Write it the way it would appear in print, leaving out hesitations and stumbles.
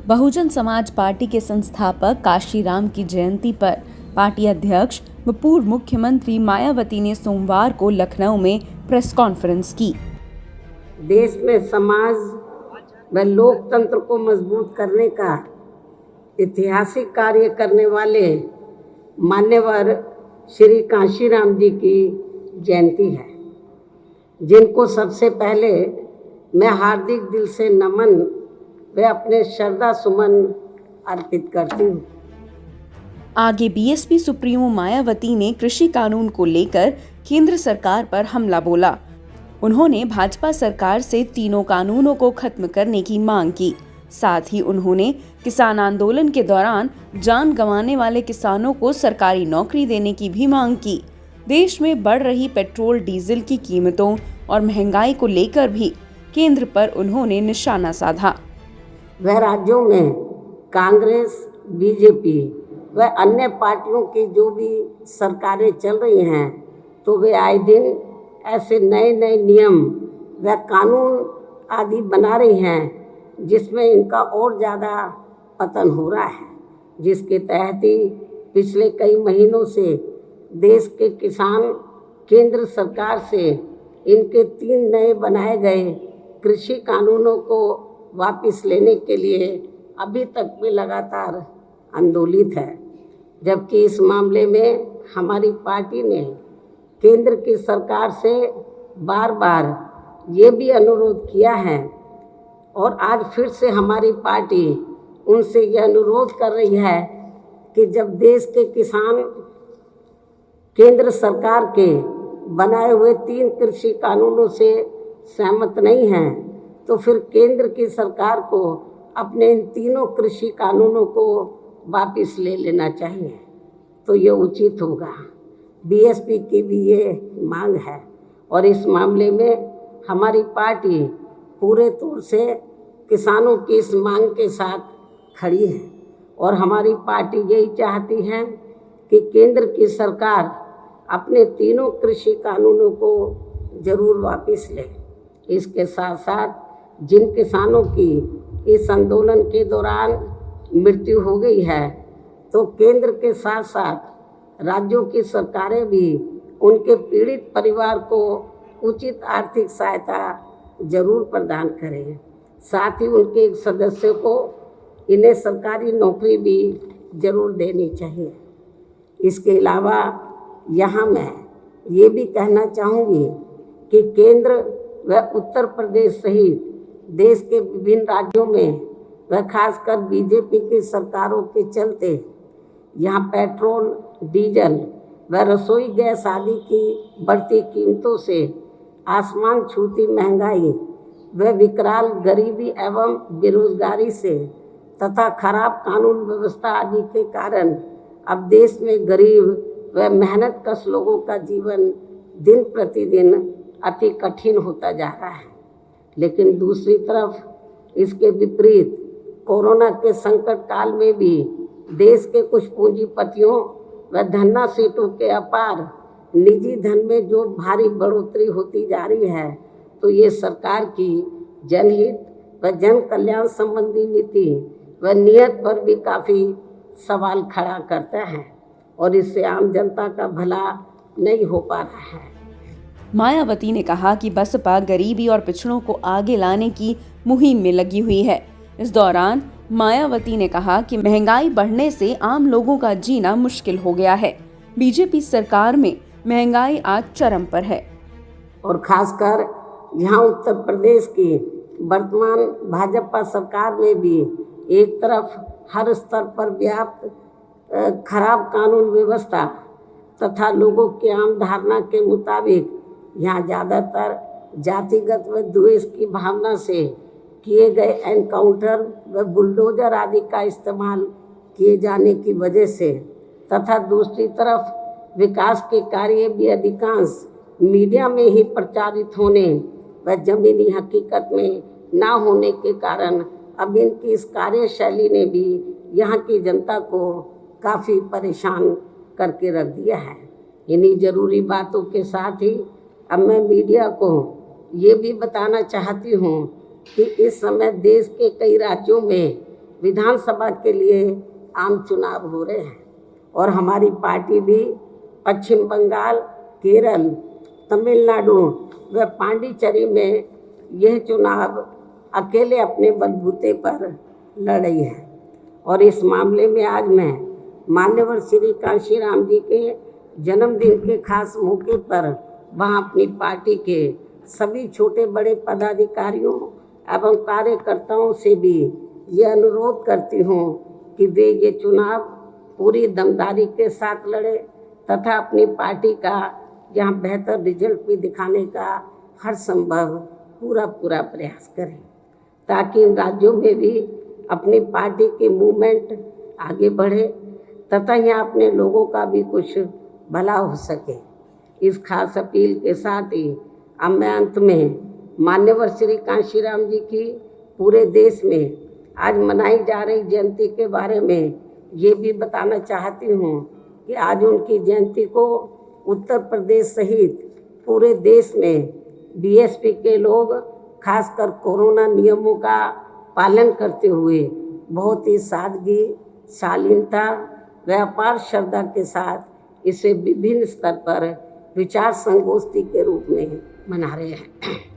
Bahujan Samaj party के संस्थापक काशीराम की जयंती पर पार्टी अध्यक्ष व पूर्व मुख्यमंत्री मायावती ने सोमवार को लखनऊ में प्रेस कॉन्फ्रेंस की। देश में समाज व लोकतंत्र को मजबूत करने का ऐतिहासिक कार्य करने वाले मान्यवर श्री काशीराम जी की जयंती है, जिनको सबसे पहले मैं हार्दिक दिल से नमन व अपने श्रद्धा सुमन अर्पित करती हूँ। आगे बीएसपी सुप्रीमो मायावती ने कृषि कानून को लेकर केंद्र सरकार पर हमला बोला। उन्होंने भाजपा सरकार से तीनों कानूनों को खत्म करने की मांग की। साथ ही उन्होंने किसान आंदोलन के दौरान जान गंवाने वाले किसानों को सरकारी नौकरी देने की भी मांग की। देश में बढ़ रही पेट्रोल डीजल की कीमतों और महंगाई को लेकर भी केंद्र पर उन्होंने निशाना साधा। वह राज्यों में कांग्रेस, बीजेपी व अन्य पार्टियों की जो भी सरकारें चल रही हैं, तो वे आए दिन ऐसे नए नए नियम व कानून आदि बना रही हैं, जिसमें इनका और ज़्यादा पतन हो रहा है, जिसके तहत ही पिछले कई महीनों से देश के किसान केंद्र सरकार से इनके 3 नए बनाए गए कृषि कानूनों को वापस लेने के लिए अभी तक भी लगातार आंदोलित है। जबकि इस मामले में हमारी पार्टी ने केंद्र की सरकार से बार बार ये भी अनुरोध किया है और आज फिर से हमारी पार्टी उनसे यह अनुरोध कर रही है कि जब देश के किसान केंद्र सरकार के बनाए हुए 3 कृषि कानूनों से सहमत नहीं हैं, तो फिर केंद्र की सरकार को अपने इन तीनों कृषि कानूनों को वापस ले लेना चाहिए, तो ये उचित होगा। बीएसपी की भी ये मांग है और इस मामले में हमारी पार्टी पूरे तौर से किसानों की इस मांग के साथ खड़ी है और हमारी पार्टी यही चाहती है कि केंद्र की सरकार अपने तीनों कृषि कानूनों को जरूर वापस ले। इसके साथ साथ जिन किसानों की इस आंदोलन के दौरान मृत्यु हो गई है, तो केंद्र के साथ साथ राज्यों की सरकारें भी उनके पीड़ित परिवार को उचित आर्थिक सहायता जरूर प्रदान करें। साथ ही उनके एक सदस्य को इन्हें सरकारी नौकरी भी जरूर देनी चाहिए। इसके अलावा यहाँ मैं ये भी कहना चाहूँगी कि केंद्र व उत्तर प्रदेश सहित देश के विभिन्न राज्यों में व खासकर बीजेपी की सरकारों के चलते यहाँ पेट्रोल, डीजल व रसोई गैस आदि की बढ़ती कीमतों से आसमान छूती महंगाई व विकराल गरीबी एवं बेरोजगारी से तथा खराब कानून व्यवस्था आदि के कारण अब देश में गरीब व मेहनतकश लोगों का जीवन दिन प्रतिदिन अति कठिन होता जा रहा है। लेकिन दूसरी तरफ इसके विपरीत कोरोना के संकट काल में भी देश के कुछ पूंजीपतियों व धन्ना सेठों के अपार निजी धन में जो भारी बढ़ोतरी होती जा रही है, तो ये सरकार की जनहित व जन कल्याण संबंधी नीति व नियत पर भी काफ़ी सवाल खड़ा करता है और इससे आम जनता का भला नहीं हो पा रहा है। मायावती ने कहा कि बसपा गरीबी और पिछड़ों को आगे लाने की मुहिम में लगी हुई है। इस दौरान मायावती ने कहा कि महंगाई बढ़ने से आम लोगों का जीना मुश्किल हो गया है। बीजेपी सरकार में महंगाई आज चरम पर है और खासकर यहाँ उत्तर प्रदेश की वर्तमान भाजपा सरकार में भी एक तरफ हर स्तर पर व्याप्त खराब कानून व्यवस्था तथा लोगों की आम धारणा के मुताबिक यहाँ ज़्यादातर जातिगत व द्वेष की भावना से किए गए एनकाउंटर व बुलडोजर आदि का इस्तेमाल किए जाने की वजह से तथा दूसरी तरफ विकास के कार्य भी अधिकांश मीडिया में ही प्रचारित होने व जमीनी हकीकत में ना होने के कारण अब इनकी इस कार्यशैली ने भी यहाँ की जनता को काफ़ी परेशान करके रख दिया है। इन्हीं ज़रूरी बातों के साथ ही अब मैं मीडिया को ये भी बताना चाहती हूँ कि इस समय देश के कई राज्यों में विधानसभा के लिए आम चुनाव हो रहे हैं और हमारी पार्टी भी पश्चिम बंगाल, केरल, तमिलनाडु व पांडिचेरी में यह चुनाव अकेले अपने बलबूते पर लड़ रही है। और इस मामले में आज मैं मान्यवर श्री कांशीराम जी के जन्मदिन के खास मौके पर वहाँ अपनी पार्टी के सभी छोटे बड़े पदाधिकारियों एवं कार्यकर्ताओं से भी ये अनुरोध करती हूँ कि वे ये चुनाव पूरी दमदारी के साथ लड़े तथा अपनी पार्टी का यहाँ बेहतर रिजल्ट भी दिखाने का हर संभव पूरा प्रयास करें, ताकि इन राज्यों में भी अपनी पार्टी की मूवमेंट आगे बढ़े तथा यहाँ अपने लोगों का भी कुछ भला हो सके। इस खास अपील के साथ ही अब मैं अंत में मान्यवर श्री कांशीराम जी की पूरे देश में आज मनाई जा रही जयंती के बारे में ये भी बताना चाहती हूँ कि आज उनकी जयंती को उत्तर प्रदेश सहित पूरे देश में बीएसपी के लोग खासकर कोरोना नियमों का पालन करते हुए बहुत ही सादगी, शालीनता व अपार श्रद्धा के साथ इसे विभिन्न स्तर पर विचार संगोष्ठी के रूप में मना रहे हैं।